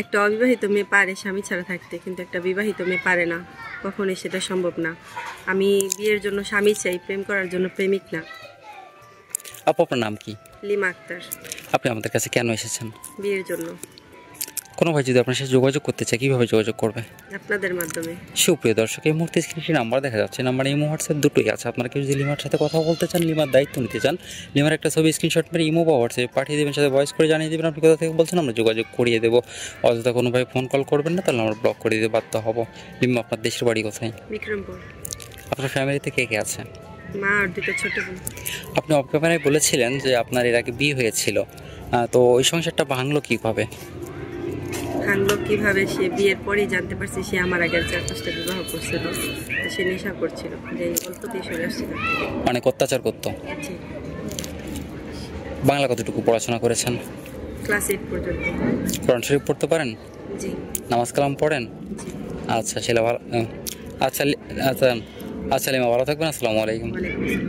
একটা অবিবাহিত মেয়ে পারে স্বামী ছাড়া থাকতে, কিন্তু একটা বিবাহিত মেয়ে পারে না, কখনোই সেটা সম্ভব না। আমি বিয়ের জন্য স্বামী চাই, প্রেম করার জন্য প্রেমিক না। আপু, আপনার নাম কি? লিমা আক্তার। আপনি আমাদের কাছে কেন এসেছেন? বিয়ের জন্য। কোনো ভাই যদি আপনার সাথে যোগাযোগ করতে চায়, কীভাবে যোগাযোগ করবে? আপনাদের মাধ্যমে। সুপ্রিয় দর্শক, এই মুহূর্তে স্ক্রিনে নাম্বার দেখা যাচ্ছে, নাম্বার ইমো হোয়াটসঅ্যাপ দুটোই আছে। আপনারা কেউ যদি লিমার সাথে কথা বলতে চান, লিমার দায়িত্ব নিতে চান, লিমার একটা ছবি স্ক্রিনশট মেরে ইমো বা হোয়াটসঅ্যাপে পাঠিয়ে দেবেন, সাথে ভয়েস করে জানিয়ে দেবেন আপনি কোথা থেকে বলছেন, আমরা যোগাযোগ করিয়ে দেবো। অযথা কোনো ভাই ফোন কল করবেন না, তাহলে আমরা ব্লক করে দিতে বাধ্য হব। লিমা, আপনার দেশের বাড়ি কোথায়? বিক্রমপুর। আপনার ফ্যামিলিতে কে কে আছে? মা আর দুটো ছোট বোন। আপনি অফ ক্যামেরায় বলেছিলেন যে আপনার এর আগে বিয়ে হয়েছিল, তো ওই সংসারটা ভাঙলো কীভাবে? ভাঙলো কিভাবে, সে বিয়ের পরেই জানতে পারছি সে আমার আগের 4-5টা বিবাহ করছিল। সে নেশা করছিল, যে অল্প দিয়ে সরে আসছিল। অনেক অত্যাচার করতো। জি। বাংলা কতটুকু পড়াশোনা করেছেন? ক্লাস 8 পর্যন্ত। কোরআন শরীফ পড়তে পারেন? জি। নামাজ কালাম পড়েন? জি। আচ্ছা, ছেলে ভালো। আচ্ছা আচ্ছা আচ্ছা লিমা, ভালো থাকবেন। আসসালামু আলাইকুম। ওয়ালাইকুম আসসালাম।